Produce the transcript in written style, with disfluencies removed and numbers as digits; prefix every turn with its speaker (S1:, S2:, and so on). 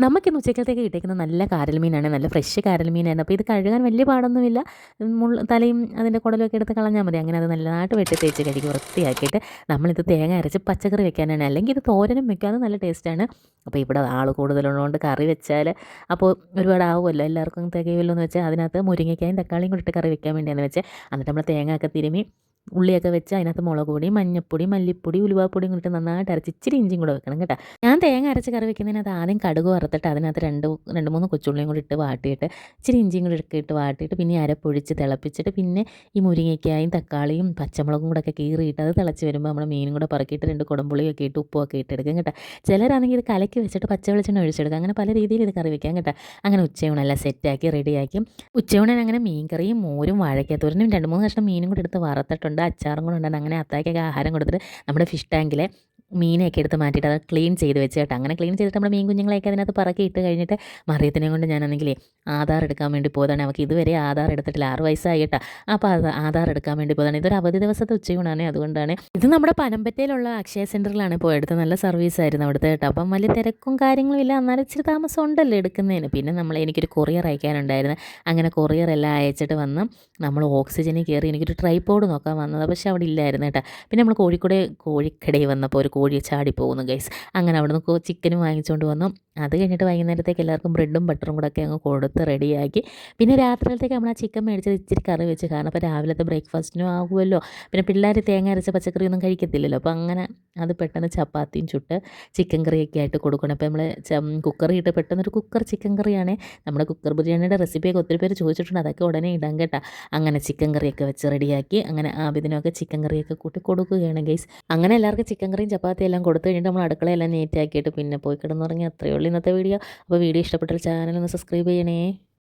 S1: നമുക്കിന്ന് ഉച്ചക്കലത്തേക്ക് കിട്ടിയിരിക്കുന്നത് നല്ല കാരൽ മീനാണ്, നല്ല ഫ്രഷ് കാരൽ മീനായിരുന്നു. അപ്പോൾ ഇത് കഴുകാൻ വലിയ പാടൊന്നുമില്ല. തലയും അതിൻ്റെ കുടലുമൊക്കെ എടുത്ത് കളഞ്ഞാൽ മതി. അങ്ങനെ അത് നല്ലതായിട്ട് വെട്ടി തേച്ച് കഴുകി വൃത്തിയാക്കിയിട്ട് നമ്മളിത് തേങ്ങ അരച്ച് പച്ചക്കറി വെക്കാനാണ്, അല്ലെങ്കിൽ ഇത് തോരനും വെക്കാതെ നല്ല ടേസ്റ്റാണ്. അപ്പോൾ ഇവിടെ ആൾ കൂടുതലുള്ളതുകൊണ്ട് കറി വെച്ചാൽ അപ്പോൾ ഒരുപാട് ആവുമല്ലോ, എല്ലാവർക്കും തികയുമല്ലോ എന്ന് വെച്ചാൽ അതിനകത്ത് മുരിങ്ങയ്ക്കായും തക്കാളിയും കൂടി ഇട്ട് കറി വെക്കാൻ വേണ്ടിയാണ് വെച്ചത്. എന്നിട്ട് നമ്മൾ തേങ്ങ ഒക്കെ തിരുമ്മി ഉള്ളിയൊക്കെ വെച്ച് അതിനകത്ത് മുളക് പൊടി, മഞ്ഞൾപ്പൊടി, മല്ലിപ്പൊടി, ഉലുവാപ്പൊടിയും കൂടി നന്നായിട്ട് അരച്ച് ഇച്ചിരി ഇഞ്ചിയും കൂടെ വെക്കണം കേട്ടോ. ഞാൻ തേങ്ങ അരച്ച് കറി വെക്കുന്നതിനകത്ത് ആദ്യം കടുക് വറുത്തിട്ട് അതിനകത്ത് രണ്ട് മൂന്ന് കൊച്ചുള്ളിയും കൂടി ഇട്ട് വാട്ടിയിട്ട് ഇച്ചിരി ഇഞ്ചിയും കൂടി ഇട്ട് വാട്ടിയിട്ട് പിന്നെ അരപ്പൊഴിച്ച് തിളപ്പിച്ചിട്ട് പിന്നെ ഈ മുരിങ്ങയ്ക്കായും തക്കാളിയും പച്ചമുളകും കൂടെ ഒക്കെ കീറിയിട്ട് അത് തിളച്ച് വരുമ്പോൾ നമ്മൾ മീനും കൂടെ പറക്കിയിട്ട് 2 കുടംപുളിയൊക്കെ ഇട്ട് ഉപ്പൊക്കെ ഇട്ടെടുക്കും കേട്ടോ. ചിലരാണെങ്കിൽ ഇത് കലക്കി വെച്ചിട്ട് പച്ച വെളിച്ചെണ്ണ ഒഴിച്ചെടുക്കുക. അങ്ങനെ പല രീതിയിൽ ഇത് കറി വെക്കാം കേട്ടോ. അങ്ങനെ ഉച്ചയൂണെല്ലാം സെറ്റാക്കി റെഡിയാക്കി ഉച്ചയൂണിന് അങ്ങനെ മീൻകറിയും മോരും വാഴയ്ക്കത്തോരനും 2-3 കഷ്ണം മീനും കൂടി എടുത്ത് വറുത്തിട്ടുണ്ട്. അച്ചാറും കൂടെ ഉണ്ടായിരുന്നു. അങ്ങനെ അത്തായ്ക്കൊക്കെ ആഹാരം കൊടുത്തിട്ട് നമ്മുടെ ഫിഷ് ടാങ്കിലെ മീനൊക്കെ എടുത്ത് മാറ്റിയിട്ട് അത് ക്ലീൻ ചെയ്ത് വെച്ച് കേട്ടോ. അങ്ങനെ ക്ലീൻ ചെയ്തിട്ട് നമ്മുടെ മീൻ കുഞ്ഞുങ്ങളെയൊക്കെ അതിനകത്ത് പറക്കി ഇട്ട് കഴിഞ്ഞിട്ട് മറിയത്തിനെ കൊണ്ട് ഞാനാണെങ്കിലേ ആധാർ എടുക്കാൻ വേണ്ടി പോയതാണ്. അവൾക്ക് ഇതുവരെ ആധാർ എടുത്തിട്ടില്ല, 6 വയസ്സായി കേട്ടോ. അപ്പോൾ അത് ആധാർ എടുക്കാൻ വേണ്ടി പോയതാണ്. ഇതൊരു അവധി ദിവസത്തെ ഉച്ചയൂണാണ്, അതുകൊണ്ടാണ്. ഇത് നമ്മുടെ പനമ്പറ്റയിലുള്ള അക്ഷയ സെൻറ്ററിലാണ് ഇപ്പോൾ എടുത്ത് നല്ല സർവീസായിരുന്നു അവിടുത്തെ കേട്ടോ. അപ്പം വലിയ തിരക്കും കാര്യങ്ങളും ഇല്ല, എന്നാലും ഇച്ചിരി താമസം ഉണ്ടല്ലോ എടുക്കുന്നതിന്. പിന്നെ എനിക്കൊരു കൊറിയർ അയക്കാനുണ്ടായിരുന്നു. അങ്ങനെ കൊറിയർ എല്ലാം അയച്ചിട്ട് വന്ന് നമ്മൾ ഓക്സിജനിൽ കയറി എനിക്കൊരു ട്രൈപോഡ് നോക്കാൻ വന്നത്, പക്ഷേ അവിടെ ഇല്ലായിരുന്നു കേട്ടോ. പിന്നെ നമ്മൾ കോഴിക്കടയിൽ വന്നപ്പോൾ ഒരു കോഴി ചാടി പോകുന്നു ഗൈസ്. അങ്ങനെ അവിടെ നിന്ന് ചിക്കനും വാങ്ങിച്ചുകൊണ്ട് വന്നു. അത് കഴിഞ്ഞിട്ട് വൈകുന്നേരത്തേക്ക് എല്ലാവർക്കും ബ്രെഡും ബട്ടറും കൂടെ ഒക്കെ അങ്ങ് കൊടുത്ത് റെഡിയാക്കി. പിന്നെ രാത്രിയിലത്തേക്ക് നമ്മൾ ആ ചിക്കൻ മേടിച്ചത് ഇച്ചിരി കറി വെച്ച്, കാരണം അപ്പോൾ രാവിലത്തെ ബ്രേക്ക്ഫാസ്റ്റിനും ആകുമല്ലോ. പിന്നെ പിള്ളേർ തേങ്ങ അരച്ച പച്ചക്കറിയൊന്നും കഴിക്കത്തില്ലല്ലോ. അപ്പോൾ അങ്ങനെ അത് പെട്ടെന്ന് ചപ്പാത്തിയും ചുട്ട് ചിക്കൻ കറിയൊക്കെ ആയിട്ട് കൊടുക്കണം. അപ്പോൾ നമ്മൾ കുക്കറി ഇട്ട് പെട്ടെന്നൊരു കുക്കർ ചിക്കൻ കറിയാണ്. നമ്മുടെ കുക്കർ ബിരിയാണിയുടെ റെസിപ്പിയൊക്കെ ഒത്തിരി പേര് ചോദിച്ചിട്ടുണ്ട്, അതൊക്കെ ഉടനെ ഇടാം കേട്ടോ. അങ്ങനെ ചിക്കൻ കറിയൊക്കെ വെച്ച് റെഡിയാക്കി അങ്ങനെ ആബിദിനൊക്കെ ചിക്കൻ കറിയൊക്കെ കൂട്ടി കൊടുക്കുകയാണ് ഗൈസ്. അങ്ങനെ എല്ലാവർക്കും ചിക്കൻ കറിയും ചപ്പാത്തി എല്ലാം കൊടുത്തു കഴിഞ്ഞിട്ട് നമ്മൾ അടുക്കളയെല്ലാം നീറ്റാക്കിയിട്ട് പിന്നെ പോയി കിടന്നുറങ്ങി. അത്രയേ ഉള്ളൂ ഇന്നത്തെ വീഡിയോ. അപ്പോൾ വീഡിയോ ഇഷ്ടപ്പെട്ടാൽ ചാനൽ ഒന്ന് സബ്സ്ക്രൈബ് ചെയ്യണേ.